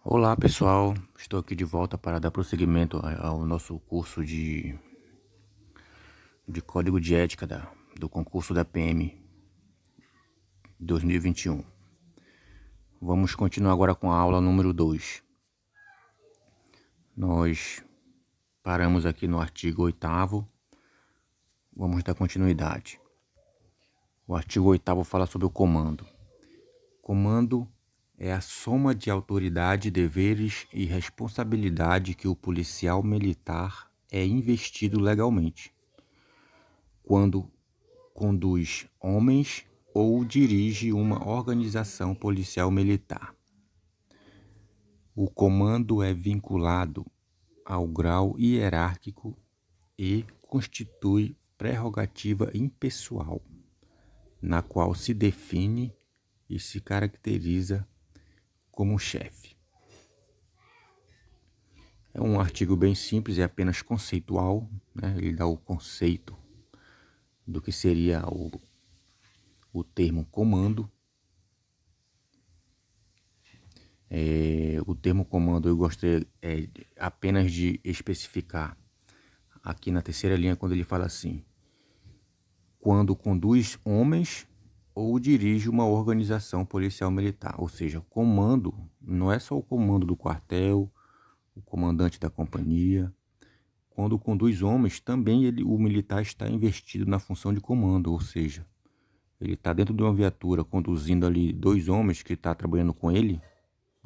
Olá pessoal, estou aqui de volta para dar prosseguimento ao nosso curso de Código de Ética do concurso da PM 2021. Vamos continuar agora com a aula número 2. Nós paramos aqui no artigo 8º, vamos dar continuidade. O artigo 8º fala sobre o comando. Comando é a soma de autoridade, deveres e responsabilidade que o policial militar é investido legalmente quando conduz homens ou dirige uma organização policial militar. O comando é vinculado ao grau hierárquico e constitui prerrogativa impessoal, na qual se define e se caracteriza como chefe. É um artigo bem simples, é apenas conceitual, né? Ele dá o conceito do que seria o termo comando. O termo comando eu gostaria apenas de especificar aqui na terceira linha, quando ele fala assim: quando conduz homens ou dirige uma organização policial militar. Ou seja, comando não é só o comando do quartel, o comandante da companhia. Quando conduz homens, também o militar está investido na função de comando, ou seja, ele está dentro de uma viatura conduzindo ali 2 homens que estão trabalhando com ele.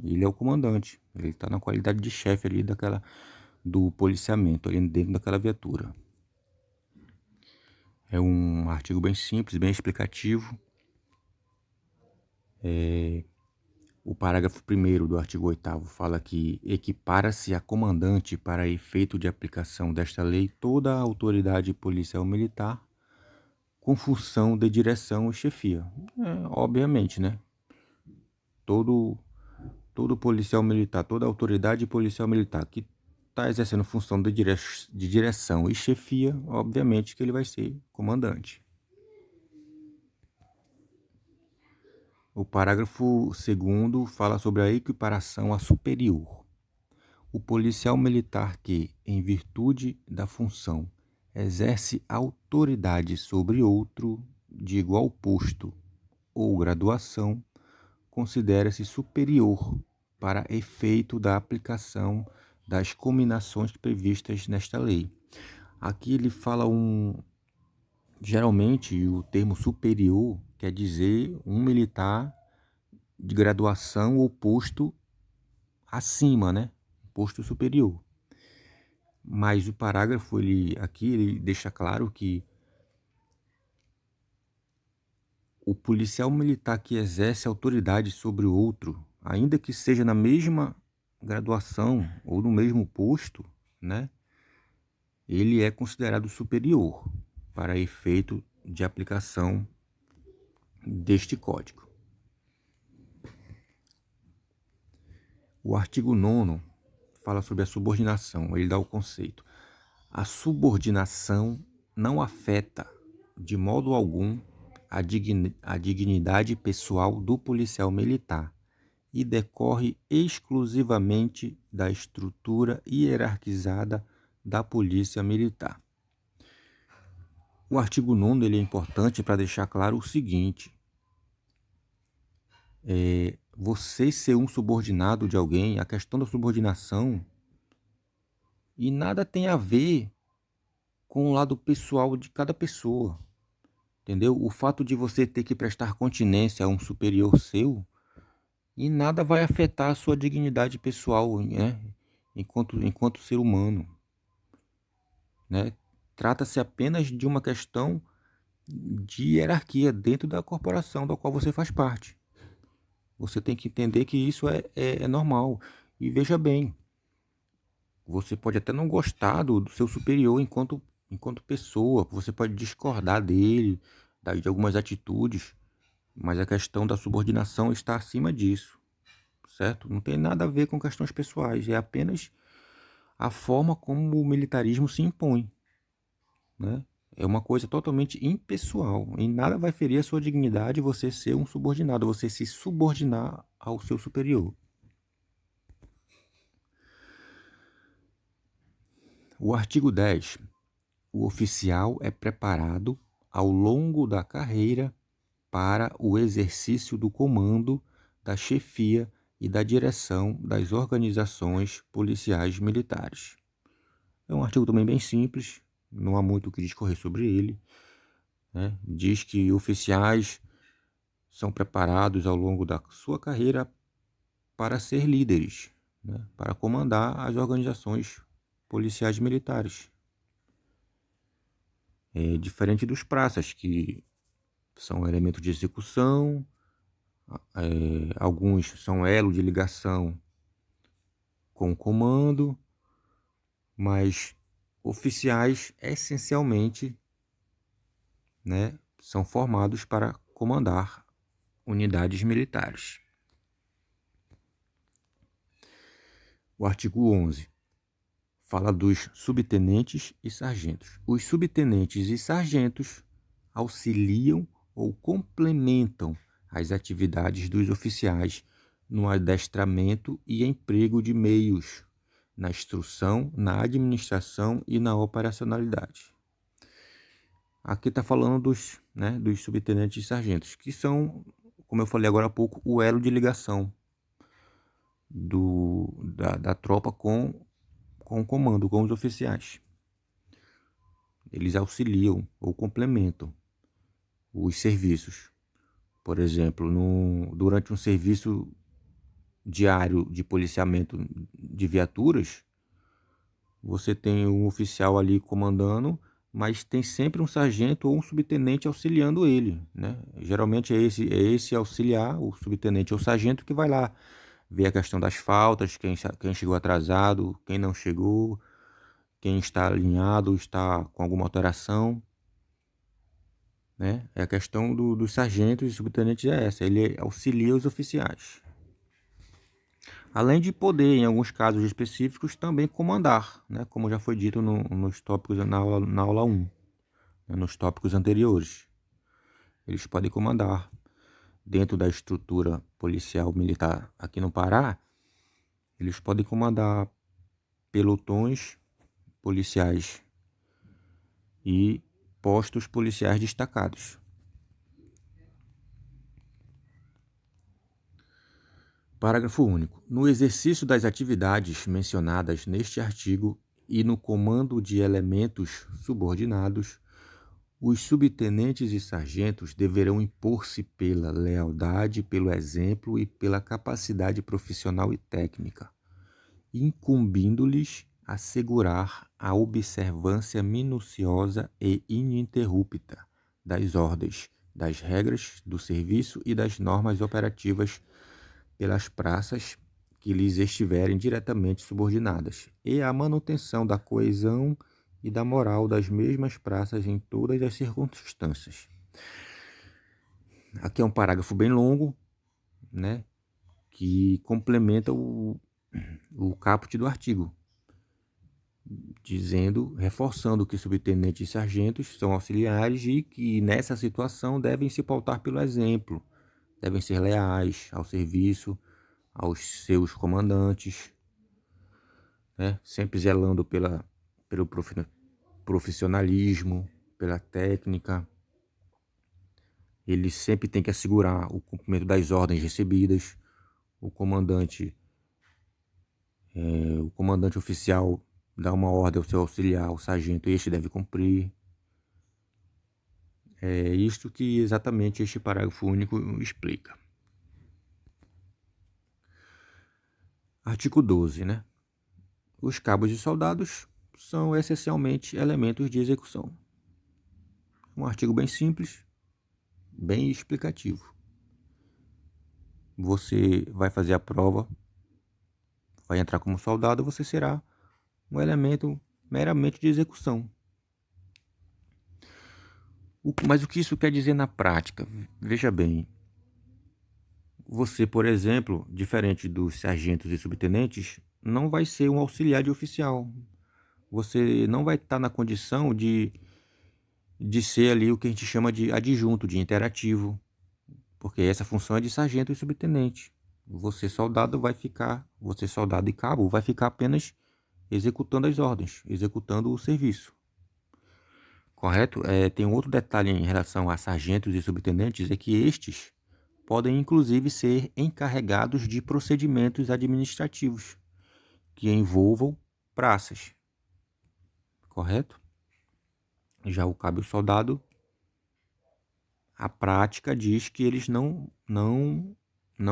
Ele é o comandante, ele está na qualidade de chefe ali do policiamento, ali dentro daquela viatura. É um artigo bem simples, bem explicativo. O parágrafo 1º do artigo 8º fala que equipara-se a comandante para efeito de aplicação desta lei toda a autoridade policial militar com função de direção e chefia. Obviamente, né? Todo policial militar, toda autoridade policial militar que está exercendo função de direção e chefia, obviamente que ele vai ser comandante. O parágrafo 2º fala sobre a equiparação a superior. O policial militar que, em virtude da função, exerce autoridade sobre outro de igual posto ou graduação, considera-se superior para efeito da aplicação das cominações previstas nesta lei. Aqui ele fala geralmente o termo superior quer dizer um militar de graduação ou posto acima, né? Posto superior. Mas o parágrafo ele deixa claro que o policial militar que exerce autoridade sobre o outro, ainda que seja na mesma graduação ou no mesmo posto, né? Ele é considerado superior para efeito de aplicação deste código. O artigo 9º fala sobre a subordinação. Ele dá o conceito: a subordinação não afeta de modo algum a dignidade pessoal do policial militar e decorre exclusivamente da estrutura hierarquizada da polícia militar. O artigo 9º ele é importante para deixar claro o seguinte: você ser um subordinado de alguém, a questão da subordinação, e nada tem a ver com o lado pessoal de cada pessoa, entendeu? O fato de você ter que prestar continência a um superior seu, e nada vai afetar a sua dignidade pessoal, né? Enquanto ser humano, né? Trata-se apenas de uma questão de hierarquia dentro da corporação da qual você faz parte. Você tem que entender que isso é normal. E veja bem, você pode até não gostar do seu superior enquanto pessoa, você pode discordar dele, de algumas atitudes, mas a questão da subordinação está acima disso, certo? Não tem nada a ver com questões pessoais, é apenas a forma como o militarismo se impõe, né? É uma coisa totalmente impessoal. Em nada vai ferir a sua dignidade você ser um subordinado, você se subordinar ao seu superior. O artigo 10. O oficial é preparado ao longo da carreira para o exercício do comando, da chefia e da direção das organizações policiais militares. É um artigo também bem simples, não há muito o que discorrer sobre ele, né? Diz que oficiais são preparados ao longo da sua carreira para ser líderes, né? Para comandar as organizações policiais militares. É diferente dos praças, que são elementos de execução, alguns são elo de ligação com o comando, mas oficiais essencialmente, né, são formados para comandar unidades militares. O artigo 11 fala dos subtenentes e sargentos. Os subtenentes e sargentos auxiliam ou complementam as atividades dos oficiais no adestramento e emprego de meios, na instrução, na administração e na operacionalidade. Aqui está falando dos subtenentes e sargentos, que são, como eu falei agora há pouco, o elo de ligação da tropa com o comando, com os oficiais. Eles auxiliam ou complementam os serviços. Por exemplo, durante um serviço diário de policiamento de viaturas, você tem um oficial ali comandando, mas tem sempre um sargento ou um subtenente auxiliando ele, né? Geralmente é esse auxiliar, o subtenente ou o sargento, que vai lá ver a questão das faltas, quem chegou atrasado, quem não chegou, quem está alinhado, está com alguma alteração, né? É a questão dos sargentos e subtenentes é essa, ele auxilia os oficiais. Além de poder, em alguns casos específicos, também comandar, né? Como já foi dito nos tópicos na aula 1, né? Nos tópicos anteriores. Eles podem comandar. Dentro da estrutura policial militar aqui no Pará, eles podem comandar pelotões policiais e postos policiais destacados. Parágrafo único. No exercício das atividades mencionadas neste artigo e no comando de elementos subordinados, os subtenentes e sargentos deverão impor-se pela lealdade, pelo exemplo e pela capacidade profissional e técnica, incumbindo-lhes assegurar a observância minuciosa e ininterrupta das ordens, das regras do serviço e das normas operativas pelas praças que lhes estiverem diretamente subordinadas, e a manutenção da coesão e da moral das mesmas praças em todas as circunstâncias. Aqui é um parágrafo bem longo, né, que complementa o caput do artigo, dizendo, reforçando que subtenentes e sargentos são auxiliares e que nessa situação devem se pautar pelo exemplo, devem ser leais ao serviço, aos seus comandantes, né, sempre zelando pelo profissionalismo, pela técnica. Ele sempre tem que assegurar o cumprimento das ordens recebidas. O comandante oficial dá uma ordem ao seu auxiliar, o sargento, e este deve cumprir. É isto que exatamente este parágrafo único explica. Artigo 12, né? Os cabos e soldados são essencialmente elementos de execução. Um artigo bem simples, bem explicativo. Você vai fazer a prova, vai entrar como soldado, você será um elemento meramente de execução. Mas o que isso quer dizer na prática? Veja bem, você, por exemplo, diferente dos sargentos e subtenentes, não vai ser um auxiliar de oficial. Você não vai estar na condição de ser ali o que a gente chama de adjunto, de interativo, porque essa função é de sargento e subtenente. Você, soldado e cabo, vai ficar apenas executando as ordens, executando o serviço. Correto? Tem um outro detalhe em relação a sargentos e subtenentes, é que estes podem inclusive ser encarregados de procedimentos administrativos que envolvam praças. Correto? Já o cabo e o soldado, a prática diz que eles não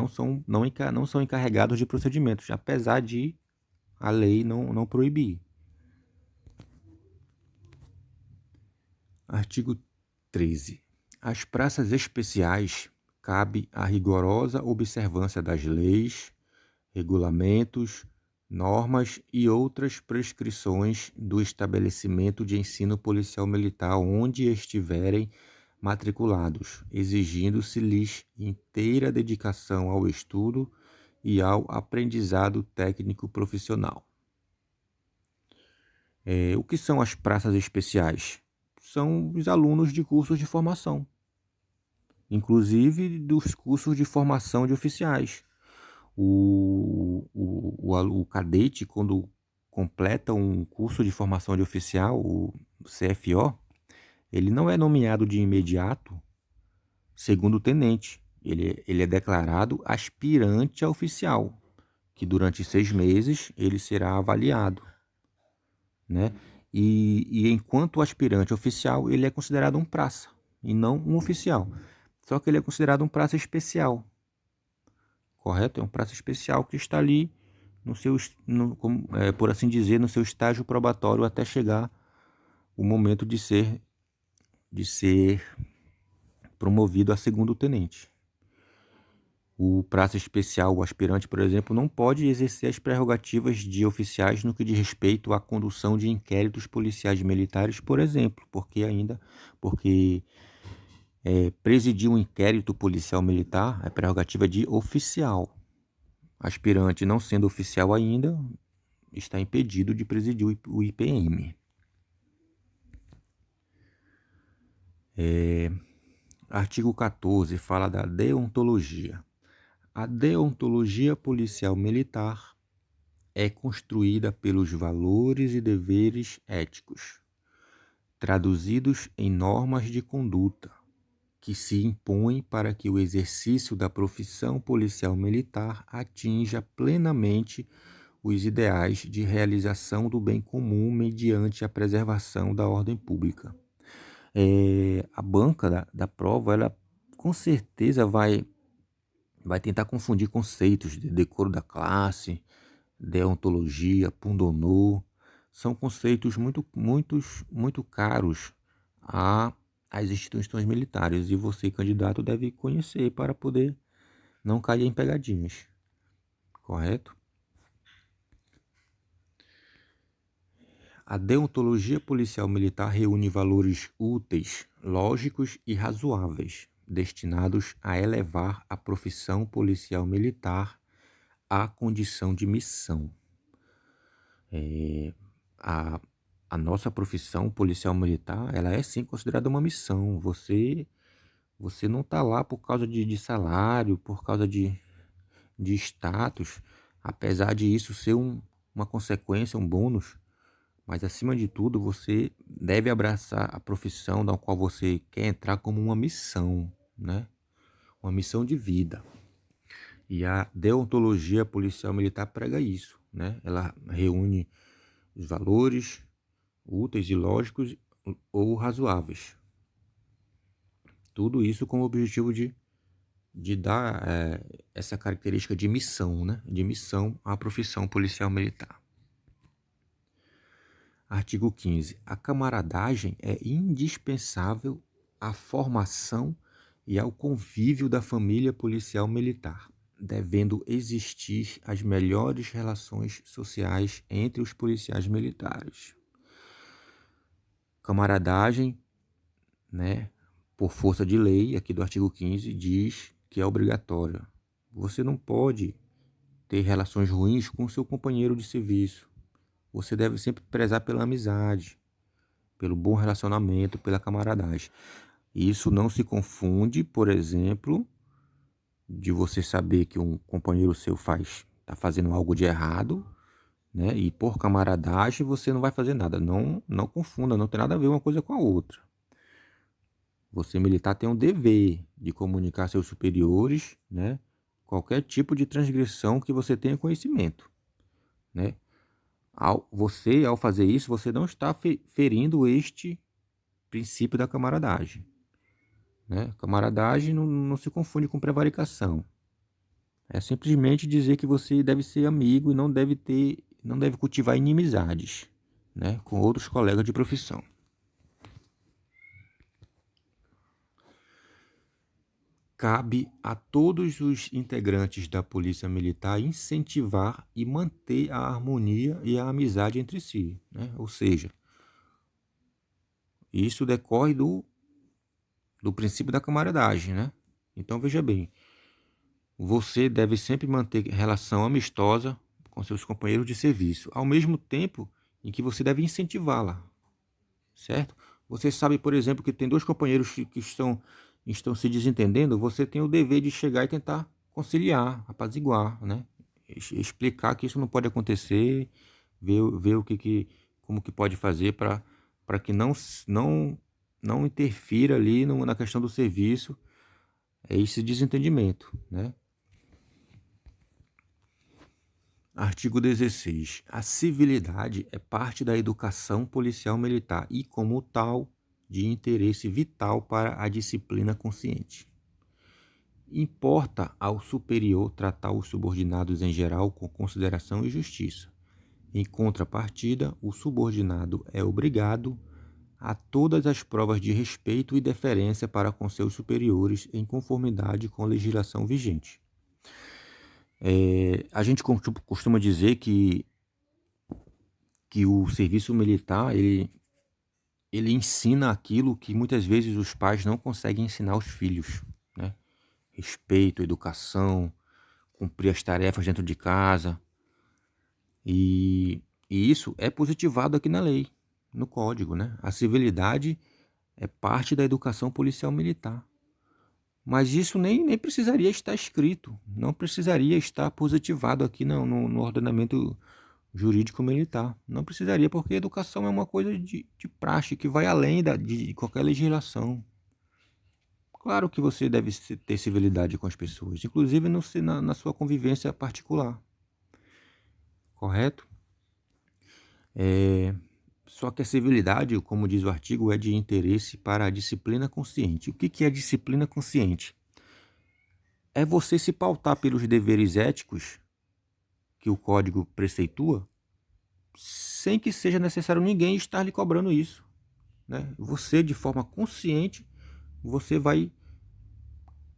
são encarregados de procedimentos, apesar de a lei não proibir. Artigo 13. As praças especiais cabe a rigorosa observância das leis, regulamentos, normas e outras prescrições do estabelecimento de ensino policial militar onde estiverem matriculados, exigindo-se-lhes inteira dedicação ao estudo e ao aprendizado técnico profissional. O que são as praças especiais? São os alunos de cursos de formação, inclusive dos cursos de formação de oficiais. O cadete, quando completa um curso de formação de oficial, o CFO, ele não é nomeado de imediato segundo tenente. Ele é declarado aspirante a oficial, que durante 6 meses ele será avaliado, né? E enquanto aspirante oficial, ele é considerado um praça e não um oficial. Só que ele é considerado um praça especial, correto? É um praça especial que está ali no seu, por assim dizer, no seu estágio probatório até chegar o momento de ser promovido a segundo tenente. O praça especial, o aspirante, por exemplo, não pode exercer as prerrogativas de oficiais no que diz respeito à condução de inquéritos policiais militares, por exemplo, porque presidir um inquérito policial militar é prerrogativa de oficial. Aspirante não sendo oficial ainda, está impedido de presidir o IPM. Artigo 14 fala da deontologia. A deontologia policial militar é construída pelos valores e deveres éticos, traduzidos em normas de conduta, que se impõem para que o exercício da profissão policial militar atinja plenamente os ideais de realização do bem comum mediante a preservação da ordem pública. A banca da prova, ela com certeza vai tentar confundir conceitos de decoro da classe, deontologia, pundonor. São conceitos muito caros às instituições militares e você, candidato, deve conhecer para poder não cair em pegadinhas, correto? A deontologia policial militar reúne valores úteis, lógicos e razoáveis, destinados a elevar a profissão policial militar à condição de missão. A nossa profissão policial militar, ela é sim considerada uma missão. Você não está lá por causa de salário, por causa de status, apesar de isso ser uma consequência, um bônus. Mas, acima de tudo, você deve abraçar a profissão da qual você quer entrar como uma missão, né? Uma missão de vida. E a deontologia policial militar prega isso, né? Ela reúne os valores úteis e lógicos ou razoáveis. Tudo isso com o objetivo de dar essa característica de missão, né? De missão à profissão policial militar. Artigo 15. A camaradagem é indispensável à formação e ao convívio da família policial militar, devendo existir as melhores relações sociais entre os policiais militares. Camaradagem, né, por força de lei, aqui do artigo 15, diz que é obrigatória. Você não pode ter relações ruins com seu companheiro de serviço. Você deve sempre prezar pela amizade, pelo bom relacionamento, pela camaradagem. Isso não se confunde, por exemplo, de você saber que um companheiro seu está fazendo algo de errado né? E por camaradagem você não vai fazer nada. Não confunda, não tem nada a ver uma coisa com a outra. Você militar tem um dever de comunicar a seus superiores, né? Qualquer tipo de transgressão que você tenha conhecimento, né? Ao fazer isso, você não está ferindo este princípio da camaradagem, né? Camaradagem não se confunde com prevaricação. É simplesmente dizer que você deve ser amigo e não deve cultivar inimizades, né, com outros colegas de profissão. Cabe a todos os integrantes da Polícia Militar incentivar e manter a harmonia e a amizade entre si, né? Ou seja, isso decorre do princípio da camaradagem, né? Então veja bem, você deve sempre manter relação amistosa com seus companheiros de serviço, ao mesmo tempo em que você deve incentivá-la, certo? Você sabe, por exemplo, que tem dois companheiros que estão se desentendendo, você tem o dever de chegar e tentar conciliar, apaziguar, né? Explicar que isso não pode acontecer, ver como que pode fazer para que não interfira ali na questão do serviço, é esse desentendimento, né? Artigo 16. A civilidade é parte da educação policial militar e, como tal, de interesse vital para a disciplina consciente. Importa ao superior tratar os subordinados em geral com consideração e justiça. Em contrapartida, o subordinado é obrigado a todas as provas de respeito e deferência para com seus superiores em conformidade com a legislação vigente. A gente costuma dizer que o serviço militar ele ensina aquilo que muitas vezes os pais não conseguem ensinar aos filhos, né? Respeito, educação, cumprir as tarefas dentro de casa. E isso é positivado aqui na lei, no código, né? A civilidade é parte da educação policial militar. Mas isso nem precisaria estar escrito, não precisaria estar positivado aqui no ordenamento jurídico militar. Não precisaria, porque educação é uma coisa de praxe que vai além de qualquer legislação. Claro que você deve ter civilidade com as pessoas, inclusive na sua convivência particular, correto? Só que a civilidade, como diz o artigo, é de interesse para a disciplina consciente. O que é disciplina consciente? É você se pautar pelos deveres éticos que o código preceitua, sem que seja necessário ninguém estar lhe cobrando isso, né? Você, de forma consciente, você vai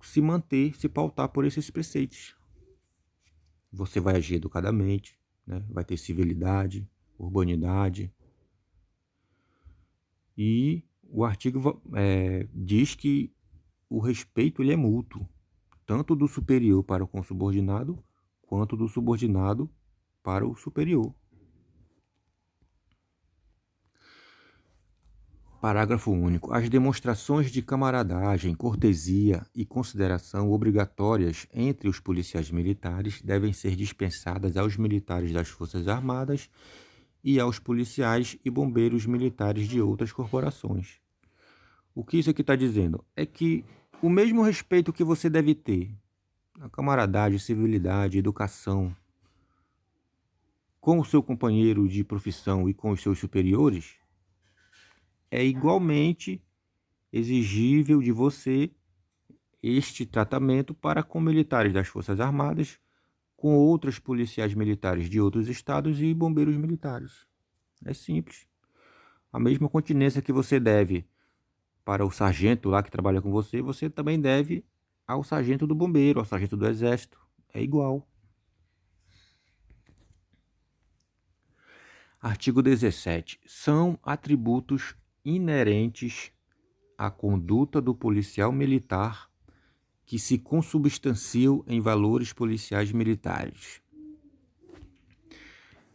se manter, se pautar por esses preceitos. Você vai agir educadamente, né? Vai ter civilidade, urbanidade. E o artigo diz que o respeito ele é mútuo, tanto do superior para com o subordinado, quanto do subordinado para o superior. Parágrafo único. As demonstrações de camaradagem, cortesia e consideração obrigatórias entre os policiais militares devem ser dispensadas aos militares das Forças Armadas e aos policiais e bombeiros militares de outras corporações. O que isso aqui está dizendo? É que o mesmo respeito que você deve ter, a camaradagem, civilidade, educação, com o seu companheiro de profissão e com os seus superiores, é igualmente exigível de você este tratamento para com militares das Forças Armadas, com outros policiais militares de outros estados e bombeiros militares. É simples. A mesma continência que você deve para o sargento lá que trabalha com você, você também deve ao sargento do bombeiro, ao sargento do exército. É igual. Artigo 17. São atributos inerentes à conduta do policial militar que se consubstanciam em valores policiais militares.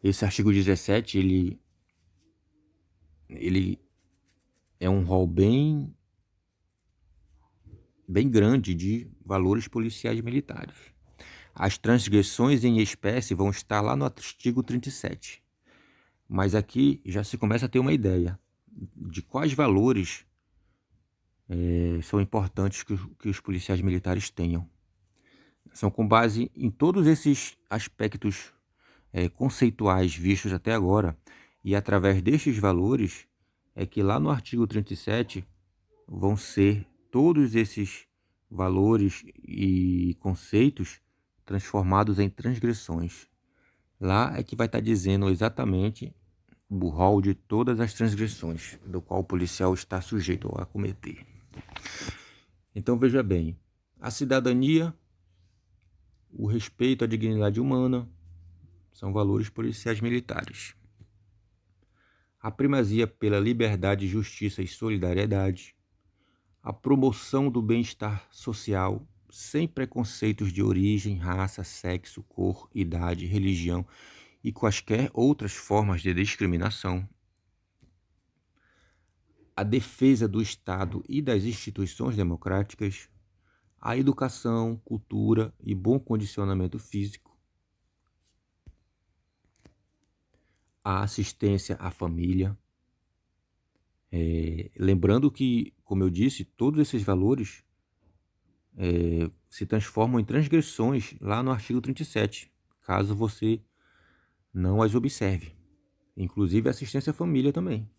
Esse artigo 17, ele é um rol bem grande de valores policiais militares. As transgressões em espécie vão estar lá no artigo 37. Mas aqui já se começa a ter uma ideia de quais valores são importantes que os policiais militares tenham. São com base em todos esses aspectos conceituais vistos até agora, e através destes valores é que lá no artigo 37 vão ser todos esses valores e conceitos transformados em transgressões. Lá é que vai estar dizendo exatamente o rol de todas as transgressões do qual o policial está sujeito a cometer. Então veja bem, a cidadania, o respeito à dignidade humana são valores policiais militares. A primazia pela liberdade, justiça e solidariedade, a promoção do bem-estar social sem preconceitos de origem, raça, sexo, cor, idade, religião e quaisquer outras formas de discriminação, a defesa do Estado e das instituições democráticas, a educação, cultura e bom condicionamento físico, a assistência à família. Lembrando que, como eu disse, todos esses valores se transformam em transgressões lá no artigo 37, caso você não as observe. Inclusive a assistência à família também.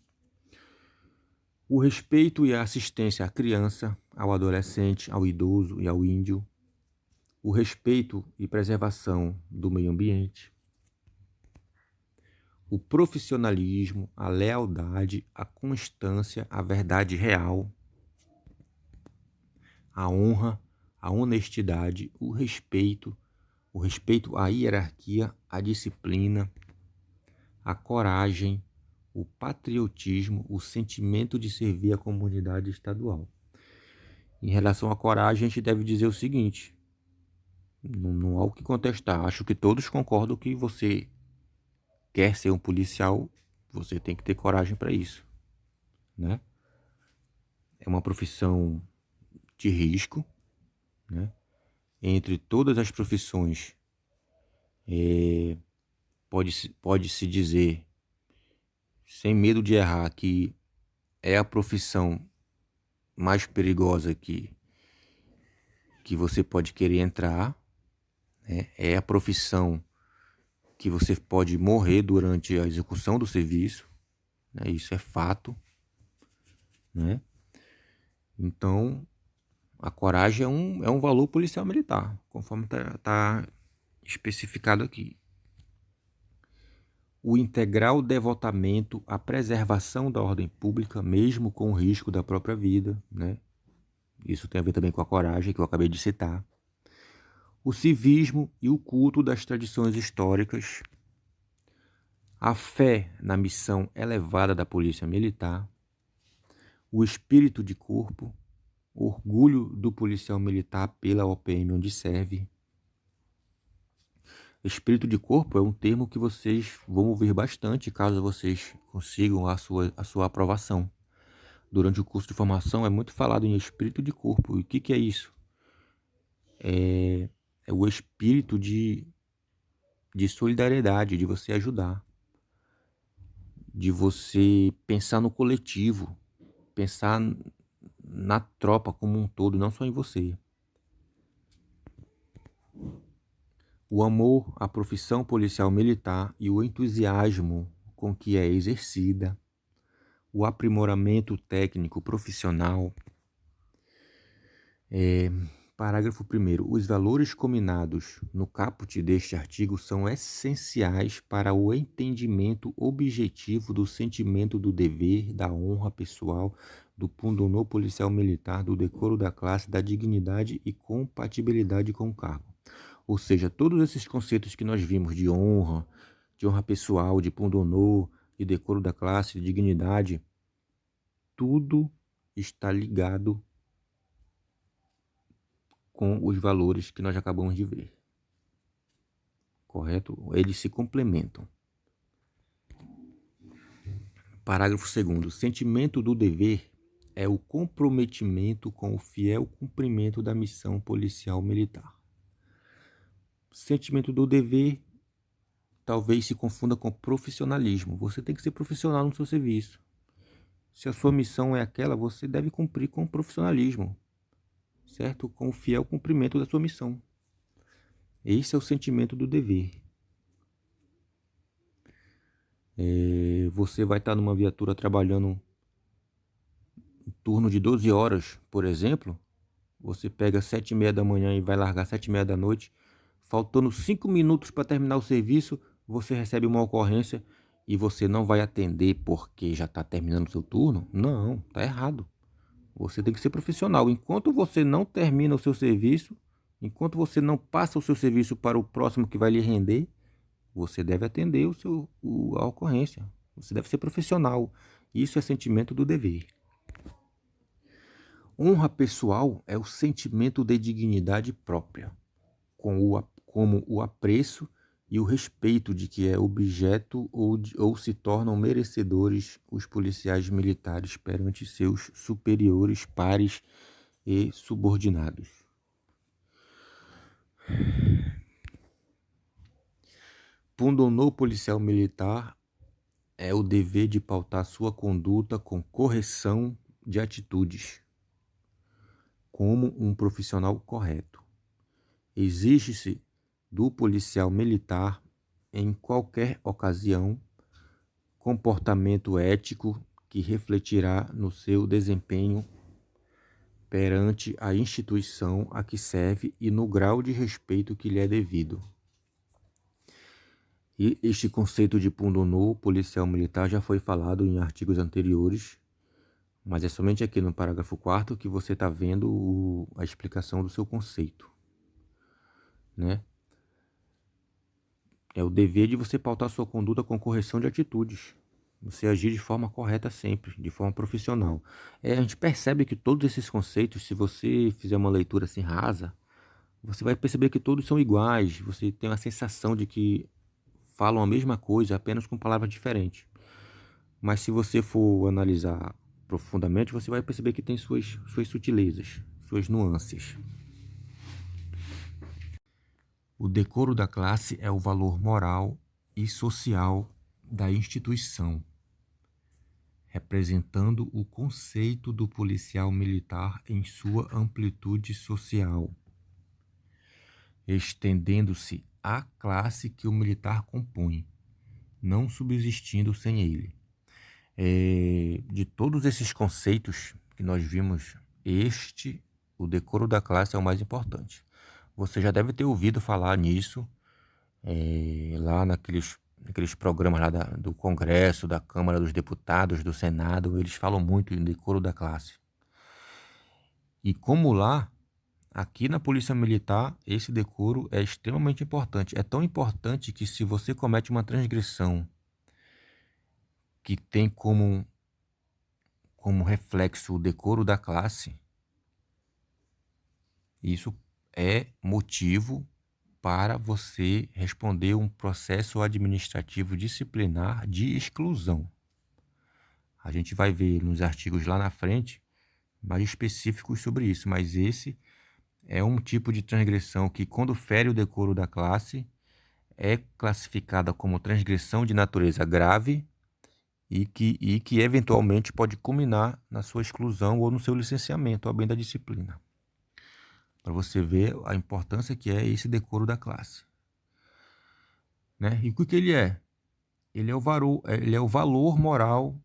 O respeito e a assistência à criança, ao adolescente, ao idoso e ao índio. O respeito e preservação do meio ambiente. O profissionalismo, a lealdade, a constância, a verdade real. A honra, a honestidade, o respeito à hierarquia, à disciplina, a coragem, o patriotismo, o sentimento de servir a comunidade estadual. Em relação à coragem, a gente deve dizer o seguinte: não há o que contestar. Acho que todos concordam que você quer ser um policial, você tem que ter coragem para isso, né? É uma profissão de risco, né? Entre todas as profissões, pode-se dizer, sem medo de errar, que é a profissão mais perigosa que você pode querer entrar, né? É a profissão que você pode morrer durante a execução do serviço, né? Isso é fato, né? Então, a coragem é um valor policial militar, conforme está especificado aqui. O integral devotamento à preservação da ordem pública, mesmo com o risco da própria vida, né? Isso tem a ver também com a coragem, que eu acabei de citar. O civismo e o culto das tradições históricas. A fé na missão elevada da Polícia Militar. O espírito de corpo. O orgulho do policial militar pela OPM onde serve. Espírito de corpo é um termo que vocês vão ouvir bastante caso vocês consigam a sua aprovação. Durante o curso de formação é muito falado em espírito de corpo. E o que é isso? É o espírito de solidariedade, de você ajudar, de você pensar no coletivo, pensar na tropa como um todo, não só em você. O amor à profissão policial militar e o entusiasmo com que é exercida, o aprimoramento técnico profissional. Parágrafo 1º. Os valores combinados no caput deste artigo são essenciais para o entendimento objetivo do sentimento do dever, da honra pessoal, do pundonor policial militar, do decoro da classe, da dignidade e compatibilidade com o cargo. Ou seja, todos esses conceitos que nós vimos de honra pessoal, de pundonor, de decoro da classe, de dignidade, tudo está ligado com os valores que nós acabamos de ver. Correto? Eles se complementam. Parágrafo 2º. O sentimento do dever é o comprometimento com o fiel cumprimento da missão policial militar. Sentimento do dever talvez se confunda com profissionalismo. Você tem que ser profissional no seu serviço. Se a sua missão é aquela, você deve cumprir com profissionalismo, certo? Com o fiel cumprimento da sua missão. Esse é o sentimento do dever. Você vai estar numa viatura trabalhando um turno de 12 horas, por exemplo. Você pega 7h30 da manhã e vai largar 7h30 da noite. Faltando 5 minutos para terminar o serviço, você recebe uma ocorrência e você não vai atender porque já está terminando o seu turno? Não, está errado. Você tem que ser profissional. Enquanto você não termina o seu serviço, enquanto você não passa o seu serviço para o próximo que vai lhe render, você deve atender a ocorrência. Você deve ser profissional. Isso é sentimento do dever. Honra pessoal é o sentimento de dignidade própria, como o apreço e o respeito de que é objeto ou se tornam merecedores os policiais militares perante seus superiores, pares e subordinados. Pundonou policial militar é o dever de pautar sua conduta com correção de atitudes, como um profissional correto. Exige-se do policial militar, em qualquer ocasião, comportamento ético que refletirá no seu desempenho perante a instituição a que serve e no grau de respeito que lhe é devido. E este conceito de pundonou policial militar já foi falado em artigos anteriores, mas é somente aqui no parágrafo 4º que você está vendo a explicação do seu conceito, né? É o dever de você pautar sua conduta com correção de atitudes. Você agir de forma correta sempre, de forma profissional. A gente percebe que todos esses conceitos, se você fizer uma leitura assim rasa, você vai perceber que todos são iguais. Você tem a sensação de que falam a mesma coisa, apenas com palavras diferentes. Mas se você for analisar profundamente, você vai perceber que tem suas sutilezas, suas nuances. O decoro da classe é o valor moral e social da instituição, representando o conceito do policial militar em sua amplitude social, estendendo-se à classe que o militar compõe, não subsistindo sem ele. De todos esses conceitos que nós vimos, o decoro da classe é o mais importante. Você já deve ter ouvido falar nisso lá naqueles programas lá do Congresso, da Câmara dos Deputados, do Senado. Eles falam muito em decoro da classe. E como lá, aqui na Polícia Militar, esse decoro é extremamente importante. É tão importante que se você comete uma transgressão que tem como reflexo o decoro da classe, isso é motivo para você responder um processo administrativo disciplinar de exclusão. A gente vai ver nos artigos lá na frente mais específicos sobre isso, mas esse é um tipo de transgressão que, quando fere o decoro da classe, é classificada como transgressão de natureza grave e que eventualmente pode culminar na sua exclusão ou no seu licenciamento, ao bem da disciplina. Para você ver a importância que é esse decoro da classe. Né? E o que ele é? Ele é o valor moral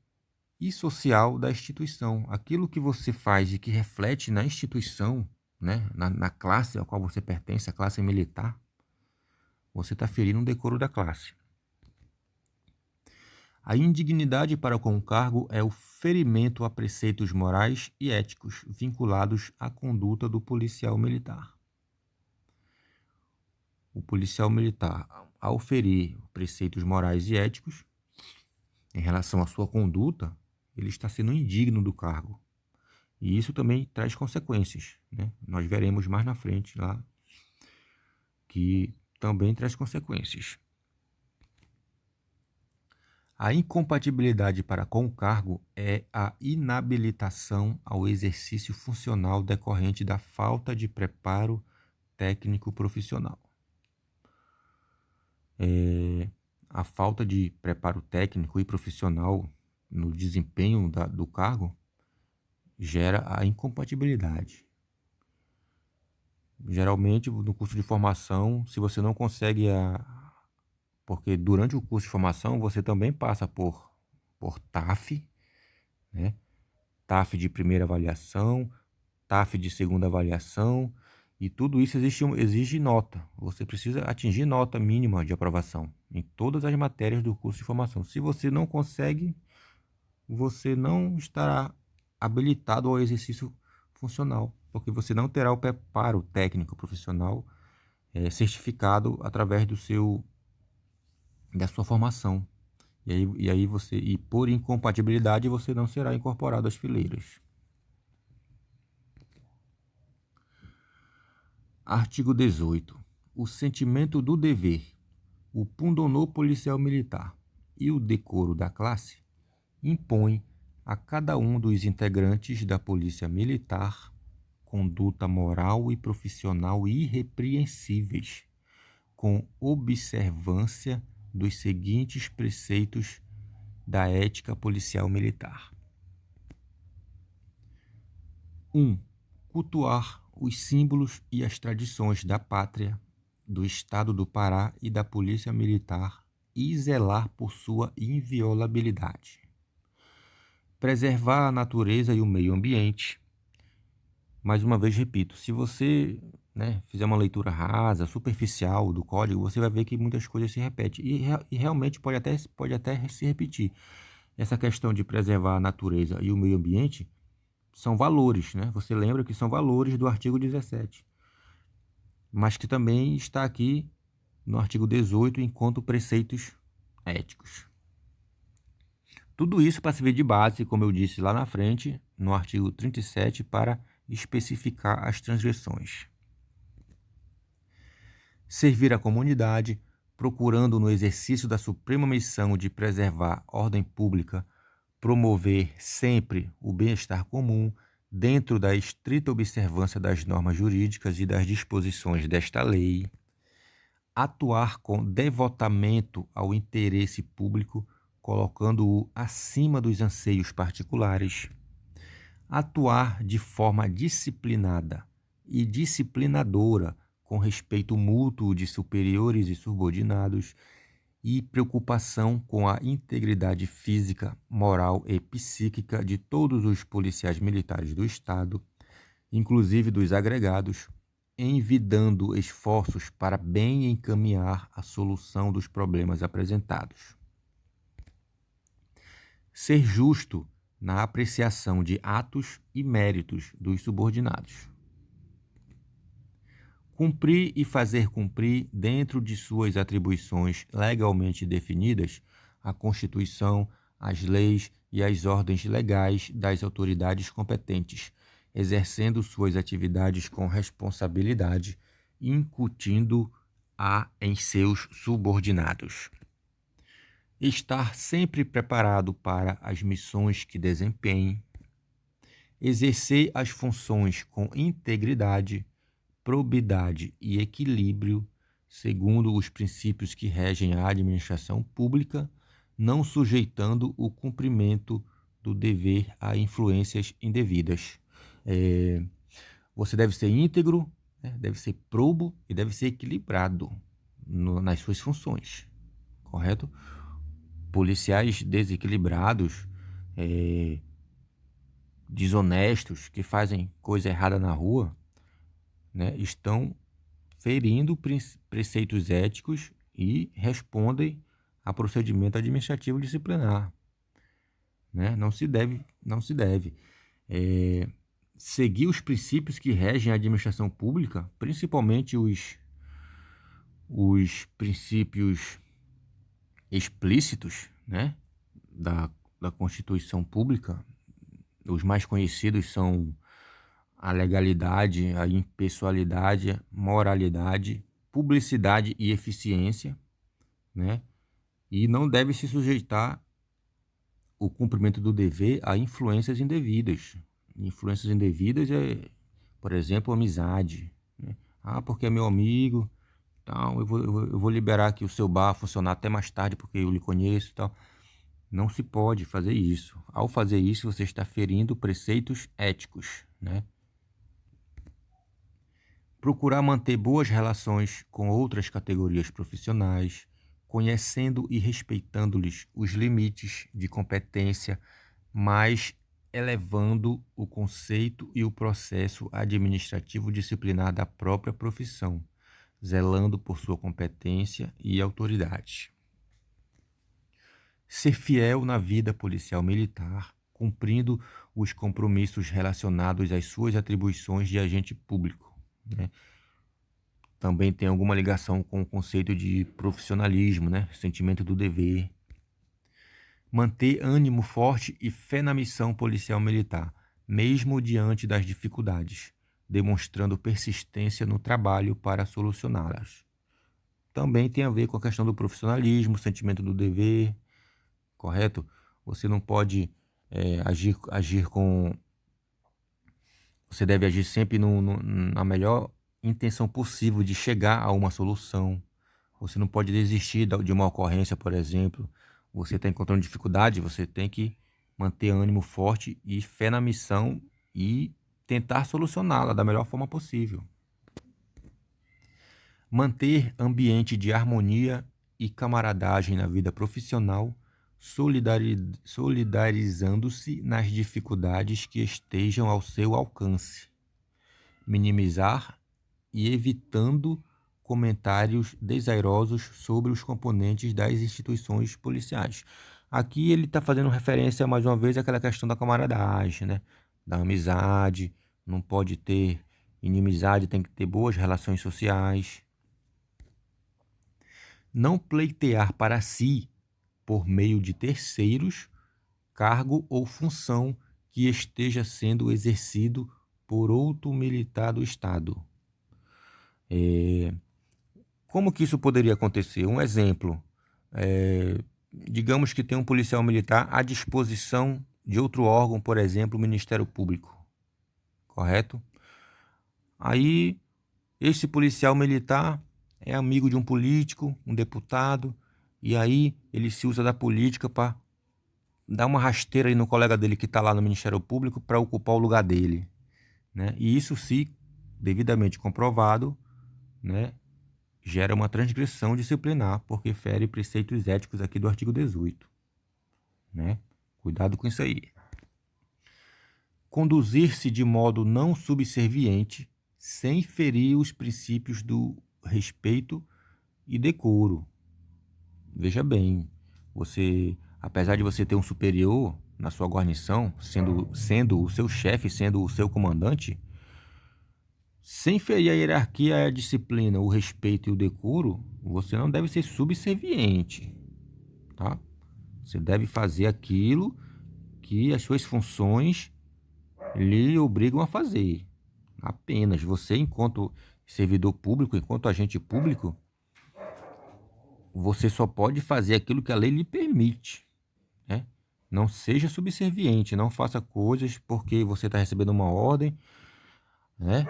e social da instituição. Aquilo que você faz e que reflete na instituição, né? na classe a qual você pertence, a classe militar, você está ferindo o decoro da classe. A indignidade para com o cargo é o ferimento a preceitos morais e éticos vinculados à conduta do policial militar. O policial militar, ao ferir preceitos morais e éticos em relação à sua conduta, ele está sendo indigno do cargo. E isso também traz consequências, né? Nós veremos mais na frente lá que também traz consequências. A incompatibilidade para com o cargo é a inabilitação ao exercício funcional decorrente da falta de preparo técnico profissional. A falta de preparo técnico e profissional no desempenho do cargo gera a incompatibilidade. Geralmente, no curso de formação, se você não consegue porque durante o curso de formação você também passa por TAF, né? TAF de primeira avaliação, TAF de segunda avaliação, e tudo isso exige nota. Você precisa atingir nota mínima de aprovação em todas as matérias do curso de formação. Se você não consegue, você não estará habilitado ao exercício funcional, porque você não terá o preparo técnico profissional certificado através da sua formação. E por incompatibilidade você não será incorporado às fileiras. Artigo 18. O sentimento do dever, o pundonor policial militar e o decoro da classe impõem a cada um dos integrantes da Polícia Militar conduta moral e profissional irrepreensíveis, com observância dos seguintes preceitos da ética policial militar. 1. Cultuar os símbolos e as tradições da pátria, do Estado do Pará e da Polícia Militar e zelar por sua inviolabilidade. Preservar a natureza e o meio ambiente. Mais uma vez, repito, se você fizer uma leitura rasa, superficial do código, você vai ver que muitas coisas se repetem. E realmente pode até se repetir. Essa questão de preservar a natureza e o meio ambiente são valores, né? Você lembra que são valores do artigo 17, mas que também está aqui no artigo 18 enquanto preceitos éticos. Tudo isso para servir de base, como eu disse lá na frente, no artigo 37, para especificar as transgressões. Servir a comunidade, procurando no exercício da suprema missão de preservar a ordem pública, promover sempre o bem-estar comum, dentro da estrita observância das normas jurídicas e das disposições desta lei, atuar com devotamento ao interesse público, colocando-o acima dos anseios particulares, atuar de forma disciplinada e disciplinadora, com respeito mútuo de superiores e subordinados, e preocupação com a integridade física, moral e psíquica de todos os policiais militares do Estado, inclusive dos agregados, envidando esforços para bem encaminhar a solução dos problemas apresentados. Ser justo na apreciação de atos e méritos dos subordinados. Cumprir e fazer cumprir, dentro de suas atribuições legalmente definidas, a Constituição, as leis e as ordens legais das autoridades competentes, exercendo suas atividades com responsabilidade, incutindo-a em seus subordinados. Estar sempre preparado para as missões que desempenhe. Exercer as funções com integridade, probidade e equilíbrio, segundo os princípios que regem a administração pública, não sujeitando o cumprimento do dever a influências indevidas. Você deve ser íntegro, deve ser probo e deve ser equilibrado nas suas funções, correto? Policiais desequilibrados, desonestos, que fazem coisa errada na rua, estão ferindo preceitos éticos e respondem a procedimento administrativo disciplinar. Não se deve. Seguir os princípios que regem a administração pública, principalmente os princípios explícitos, da Constituição Pública. Os mais conhecidos são a legalidade, a impessoalidade, moralidade, publicidade e eficiência, E não deve se sujeitar o cumprimento do dever a influências indevidas. Influências indevidas por exemplo, amizade, porque é meu amigo, Então, eu vou liberar aqui o seu bar funcionar até mais tarde, porque eu lhe conheço e tal. Não se pode fazer isso. Ao fazer isso, você está ferindo preceitos éticos, né? Procurar manter boas relações com outras categorias profissionais, conhecendo e respeitando-lhes os limites de competência, mas elevando o conceito e o processo administrativo disciplinar da própria profissão, zelando por sua competência e autoridade. Ser fiel na vida policial militar, cumprindo os compromissos relacionados às suas atribuições de agente público, né? Também tem alguma ligação com o conceito de profissionalismo, né? Sentimento do dever. Manter ânimo forte e fé na missão policial militar, mesmo diante das dificuldades, demonstrando persistência no trabalho para solucioná-las. Também tem a ver com a questão do profissionalismo, sentimento do dever, correto? Você não pode agir com... Você deve agir sempre na melhor intenção possível de chegar a uma solução. Você não pode desistir de uma ocorrência, por exemplo. Você está encontrando dificuldade, você tem que manter ânimo forte e fé na missão e tentar solucioná-la da melhor forma possível. Manter ambiente de harmonia e camaradagem na vida profissional, solidarizando-se nas dificuldades que estejam ao seu alcance. Minimizar e evitando comentários desairosos sobre os componentes das instituições policiais. Aqui ele está fazendo referência, mais uma vez, àquela questão da camaradagem, né? Da amizade, não pode ter inimizade, tem que ter boas relações sociais. Não pleitear para si, por meio de terceiros, cargo ou função que esteja sendo exercido por outro militar do Estado. Como que isso poderia acontecer? Um exemplo, digamos que tem um policial militar à disposição de outro órgão, por exemplo, o Ministério Público, correto? Aí, esse policial militar é amigo de um político, um deputado, e aí ele se usa da política para dar uma rasteira aí no colega dele que está lá no Ministério Público para ocupar o lugar dele, né? E isso, se devidamente comprovado, né, gera uma transgressão disciplinar, porque fere preceitos éticos aqui do artigo 18, né? Cuidado com isso aí. Conduzir-se de modo não subserviente, sem ferir os princípios do respeito e decoro. Veja bem, você, apesar de você ter um superior na sua guarnição, sendo o seu chefe, sendo o seu comandante, sem ferir a hierarquia, a disciplina, o respeito e o decoro, você não deve ser subserviente, tá? Você deve fazer aquilo que as suas funções lhe obrigam a fazer. Apenas você, enquanto servidor público, enquanto agente público, você só pode fazer aquilo que a lei lhe permite, né? Não seja subserviente, não faça coisas porque você está recebendo uma ordem, né?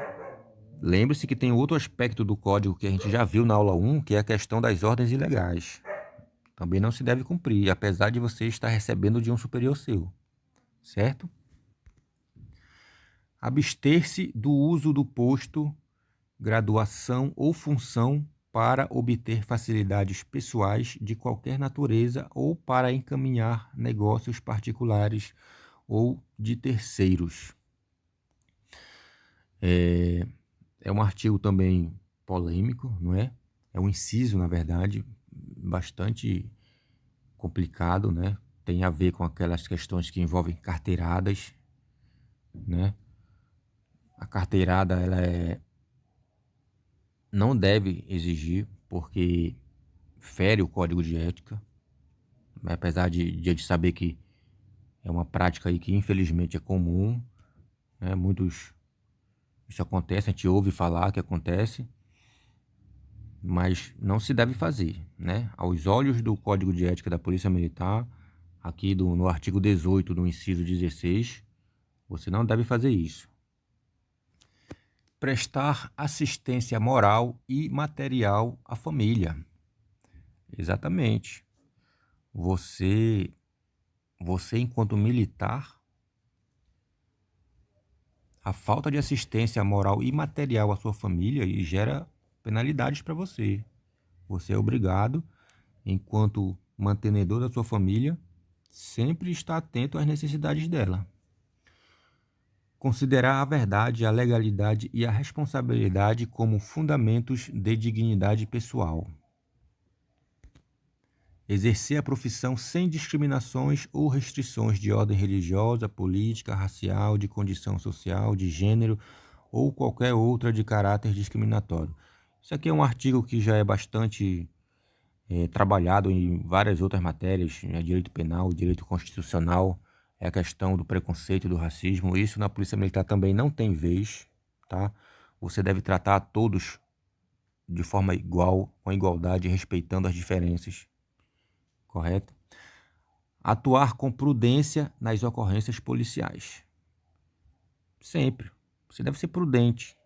Lembre-se que tem outro aspecto do código que a gente já viu na aula 1, que é a questão das ordens ilegais. Também não se deve cumprir, apesar de você estar recebendo de um superior seu, certo? Abster-se do uso do posto, graduação ou função para obter facilidades pessoais de qualquer natureza ou para encaminhar negócios particulares ou de terceiros. É um artigo também polêmico, não é? É um inciso, na verdade, bastante complicado, né? Tem a ver com aquelas questões que envolvem carteiradas, né? A carteirada, não deve exigir, porque fere o código de ética, apesar de saber que é uma prática aí que infelizmente é comum, né? Isso acontece, a gente ouve falar que acontece, mas não se deve fazer, né? Aos olhos do Código de Ética da Polícia Militar, aqui no artigo 18 do inciso 16, você não deve fazer isso. prestar assistência moral e material à família. Exatamente. Você, você enquanto militar, a falta de assistência moral e material à sua família e gera penalidades para você. Você é obrigado, enquanto mantenedor da sua família, sempre estar atento às necessidades dela. Considerar a verdade, a legalidade e a responsabilidade como fundamentos de dignidade pessoal. Exercer a profissão sem discriminações ou restrições de ordem religiosa, política, racial, de condição social, de gênero ou qualquer outra de caráter discriminatório. Isso aqui é um artigo que já é bastante trabalhado em várias outras matérias, né? Direito penal, direito constitucional, é a questão do preconceito e do racismo. Isso na Polícia Militar também não tem vez, tá? Você deve tratar a todos de forma igual, com igualdade, respeitando as diferenças. Correto? Atuar com prudência nas ocorrências policiais. Sempre. Você deve ser prudente.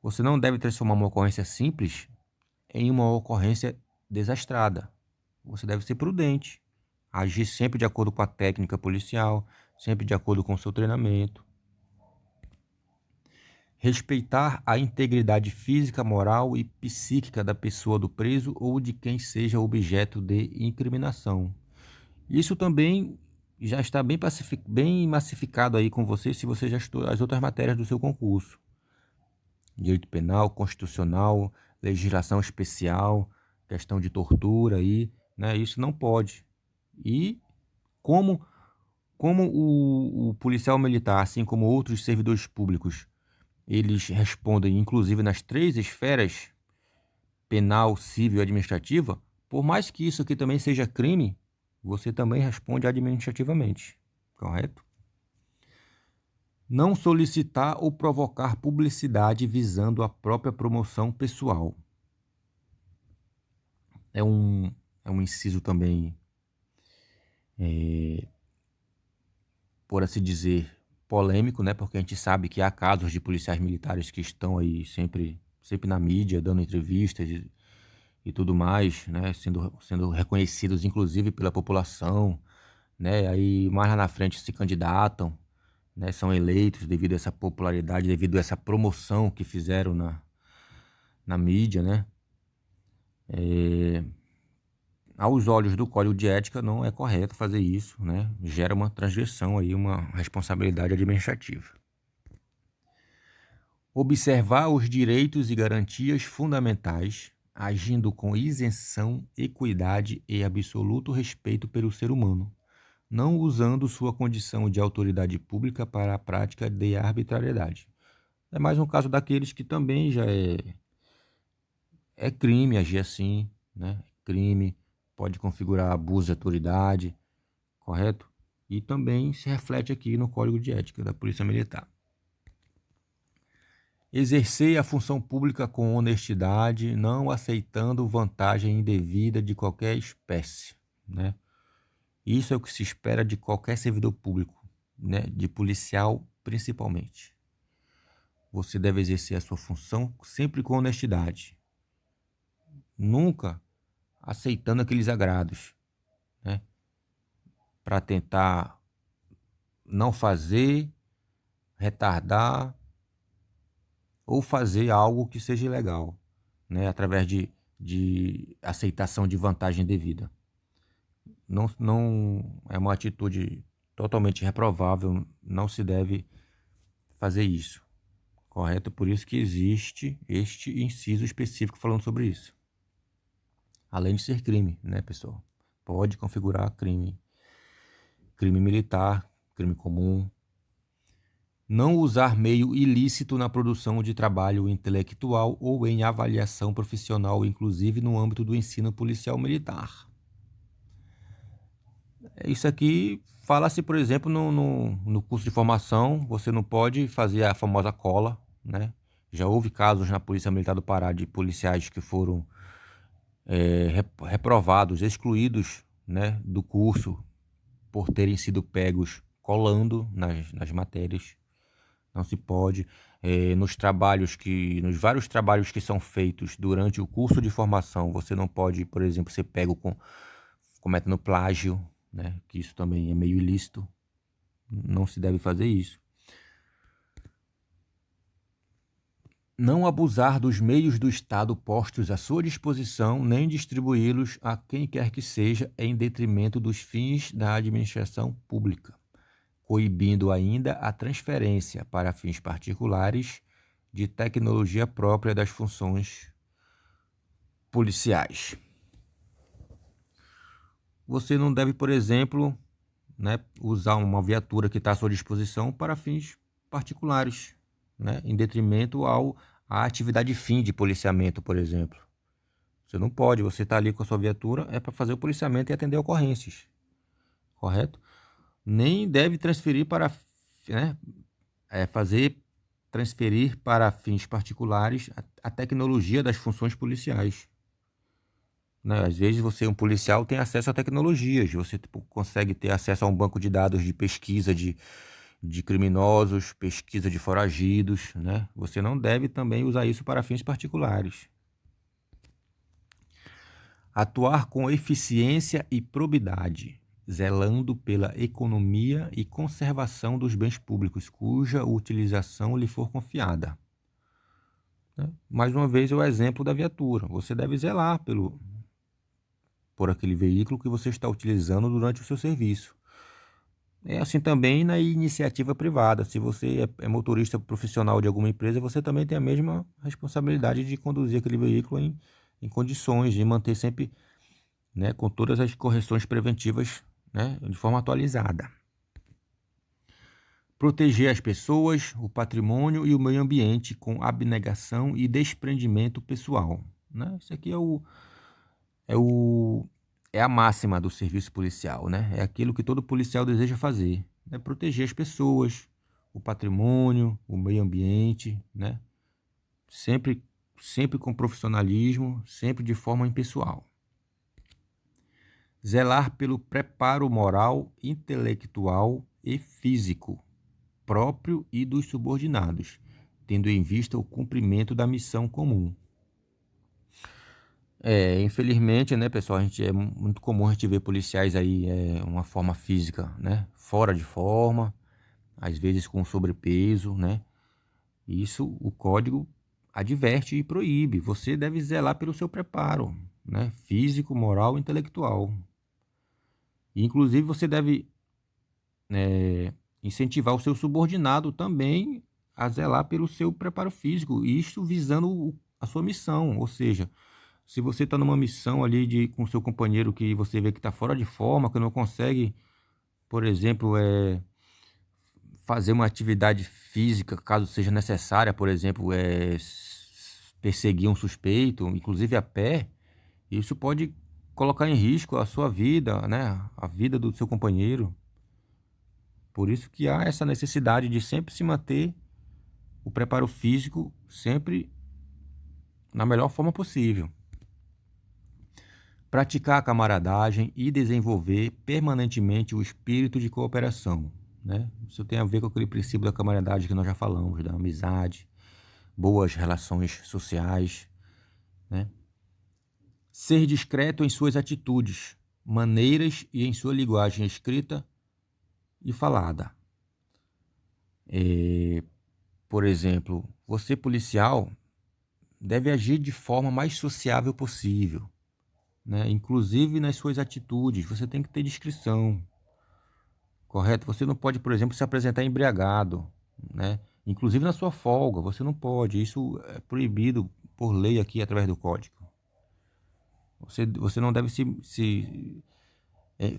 Você não deve transformar uma ocorrência simples em uma ocorrência desastrada. Você deve ser prudente. Agir sempre de acordo com a técnica policial, sempre de acordo com o seu treinamento. Respeitar a integridade física, moral e psíquica da pessoa do preso ou de quem seja objeto de incriminação. Isso também já está bem massificado aí com você se você já estudou as outras matérias do seu concurso. Direito penal, constitucional, legislação especial, questão de tortura aí, né? Isso não pode. E como o policial militar, assim como outros servidores públicos, eles respondem inclusive nas três esferas, penal, civil e administrativa, por mais que isso aqui também seja crime, você também responde administrativamente, correto? Não solicitar ou provocar publicidade visando a própria promoção pessoal. É um inciso também, por assim dizer, polêmico, né? Porque a gente sabe que há casos de policiais militares que estão aí sempre na mídia, dando entrevistas e tudo mais, né? Sendo reconhecidos, inclusive, pela população, né? Aí mais lá na frente se candidatam, né? São eleitos devido a essa popularidade, devido a essa promoção que fizeram na mídia, né? Aos olhos do Código de Ética não é correto fazer isso, né? Gera uma transgressão aí, uma responsabilidade administrativa. Observar os direitos e garantias fundamentais, agindo com isenção, equidade e absoluto respeito pelo ser humano, não usando sua condição de autoridade pública para a prática de arbitrariedade. É mais um caso daqueles que também já é crime agir assim, né? Crime, pode configurar abuso de autoridade, correto? E também se reflete aqui no Código de Ética da Polícia Militar. Exercer a função pública com honestidade, não aceitando vantagem indevida de qualquer espécie, né? Isso é o que se espera de qualquer servidor público, né? De policial principalmente. Você deve exercer a sua função sempre com honestidade, nunca aceitando aqueles agrados, né? Para tentar não fazer, retardar ou fazer algo que seja ilegal, né? Através de aceitação de vantagem devida. Não é uma atitude totalmente reprovável, não se deve fazer isso, correto? Por isso que existe este inciso específico falando sobre isso. Além de ser crime, né, pessoal? Pode configurar crime militar, crime comum. Não usar meio ilícito na produção de trabalho intelectual ou em avaliação profissional, inclusive no âmbito do ensino policial militar. Isso aqui fala-se, por exemplo, no curso de formação, você não pode fazer a famosa cola, né? Já houve casos na Polícia Militar do Pará de policiais que foram reprovados, excluídos, né, do curso por terem sido pegos colando nas matérias, Não se pode. Nos vários trabalhos que são feitos durante o curso de formação, você não pode, por exemplo, ser pego cometendo plágio, né? Que isso também é meio ilícito. Não se deve fazer isso. Não abusar dos meios do Estado postos à sua disposição, nem distribuí-los a quem quer que seja em detrimento dos fins da administração pública, coibindo ainda a transferência para fins particulares de tecnologia própria das funções policiais. Você não deve, por exemplo, né, usar uma viatura que está à sua disposição para fins particulares, né, em detrimento à atividade fim de policiamento, por exemplo. Você não pode, você está ali com a sua viatura, é para fazer o policiamento e atender ocorrências, correto? Nem deve transferir para, né, transferir para fins particulares a tecnologia das funções policiais. Né? Às vezes um policial, tem acesso a tecnologias, você consegue ter acesso a um banco de dados de pesquisa de criminosos, pesquisa de foragidos, né? Você não deve também usar isso para fins particulares. Atuar com eficiência e probidade, zelando pela economia e conservação dos bens públicos, cuja utilização lhe for confiada. Mais uma vez, é o exemplo da viatura. Você deve zelar por aquele veículo que você está utilizando durante o seu serviço. É assim também na iniciativa privada. Se você é motorista profissional de alguma empresa, você também tem a mesma responsabilidade de conduzir aquele veículo em condições de manter sempre, né, com todas as correções preventivas, né, de forma atualizada. Proteger as pessoas, o patrimônio e o meio ambiente com abnegação e desprendimento pessoal. Né? Isso aqui é a máxima do serviço policial, né? É aquilo que todo policial deseja fazer, né? Proteger as pessoas, o patrimônio, o meio ambiente, né? Sempre, sempre com profissionalismo, sempre de forma impessoal. Zelar pelo preparo moral, intelectual e físico próprio e dos subordinados, tendo em vista o cumprimento da missão comum. Infelizmente, né, pessoal, é muito comum a gente ver policiais aí, uma forma física, né, fora de forma, às vezes com sobrepeso, né. Isso o código adverte e proíbe. Você deve zelar pelo seu preparo, né, físico, moral e intelectual. E, inclusive, você deve incentivar o seu subordinado também a zelar pelo seu preparo físico, isto visando a sua missão, ou seja, se você está numa missão ali com seu companheiro que você vê que está fora de forma, que não consegue, por exemplo, fazer uma atividade física, caso seja necessária, por exemplo, perseguir um suspeito, inclusive a pé, isso pode colocar em risco a sua vida, né? A vida do seu companheiro. Por isso que há essa necessidade de sempre se manter o preparo físico sempre na melhor forma possível. Praticar a camaradagem e desenvolver permanentemente o espírito de cooperação, né? Isso tem a ver com aquele princípio da camaradagem que nós já falamos, da amizade, boas relações sociais, né? Ser discreto em suas atitudes, maneiras e em sua linguagem escrita e falada. Por exemplo, você policial deve agir de forma mais sociável possível, né? Inclusive nas suas atitudes, você tem que ter discrição, correto? Você não pode, por exemplo, se apresentar embriagado, né? Inclusive na sua folga, você não pode. Isso é proibido por lei aqui através do código. Você não deve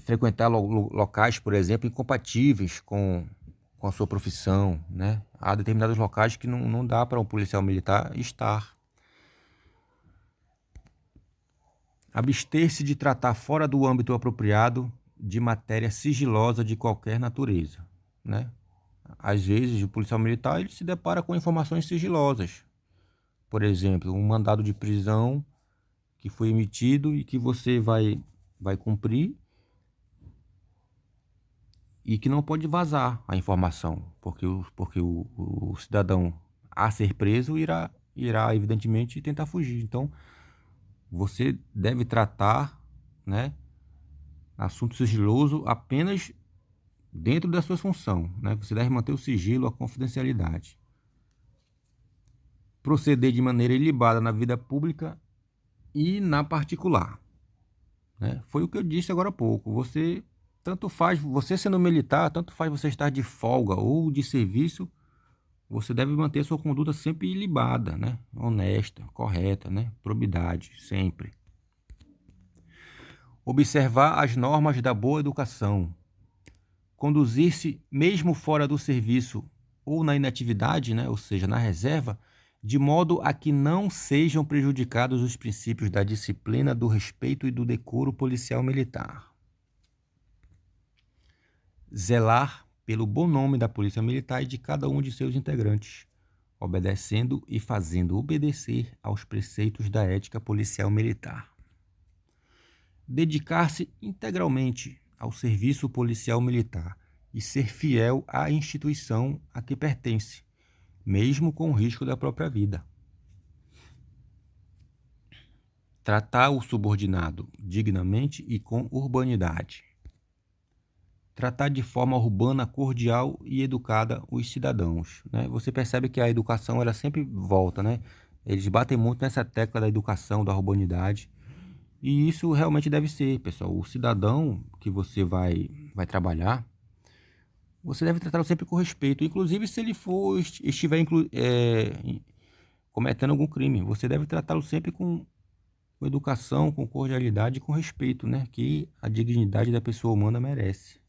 frequentar locais, por exemplo, incompatíveis com a sua profissão, né? Há determinados locais que não dá para um policial militar estar. Abster-se de tratar fora do âmbito apropriado de matéria sigilosa de qualquer natureza, né? Às vezes, o policial militar ele se depara com informações sigilosas. Por exemplo, um mandado de prisão que foi emitido e que você vai cumprir. e que não pode vazar a informação, porque o cidadão, a ser preso, irá evidentemente tentar fugir. Então, você deve tratar, né, assunto sigiloso apenas dentro da sua função, né? Você deve manter o sigilo, a confidencialidade. Proceder de maneira ilibada na vida pública e na particular, né? Foi o que eu disse agora há pouco. Você tanto faz, você sendo militar, tanto faz você estar de folga ou de serviço, você deve manter sua conduta sempre ilibada, né? Honesta, correta, né? Probidade, sempre. Observar as normas da boa educação. Conduzir-se mesmo fora do serviço ou na inatividade, né? Ou seja, na reserva, de modo a que não sejam prejudicados os princípios da disciplina, do respeito e do decoro policial militar. Zelar pelo bom nome da Polícia Militar e de cada um de seus integrantes, obedecendo e fazendo obedecer aos preceitos da ética policial militar. Dedicar-se integralmente ao serviço policial militar e ser fiel à instituição a que pertence, mesmo com o risco da própria vida. Tratar o subordinado dignamente e com urbanidade. Tratar de forma urbana, cordial e educada os cidadãos, né? Você percebe que a educação ela sempre volta, né? Eles batem muito nessa tecla da educação, da urbanidade. E isso realmente deve ser, pessoal. O cidadão que você vai trabalhar, você deve tratá-lo sempre com respeito. Inclusive, se ele estiver cometendo algum crime, você deve tratá-lo sempre com educação, com cordialidade e com respeito, né? Que a dignidade da pessoa humana merece.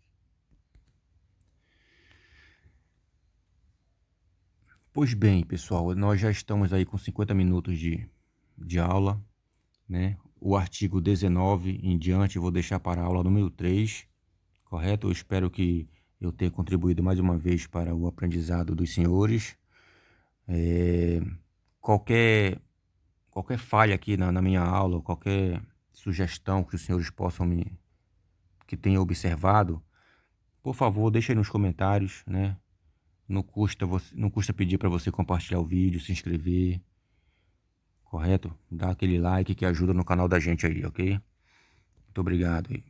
Pois bem, pessoal, nós já estamos aí com 50 minutos de aula, né? O artigo 19 em diante eu vou deixar para a aula número 3, correto? Eu espero que eu tenha contribuído mais uma vez para o aprendizado dos senhores. Qualquer falha aqui na minha aula, qualquer sugestão que os senhores que tenham observado, por favor, deixe aí nos comentários, né? Não custa pedir para você compartilhar o vídeo, se inscrever, correto? Dá aquele like que ajuda no canal da gente aí, ok? Muito obrigado aí.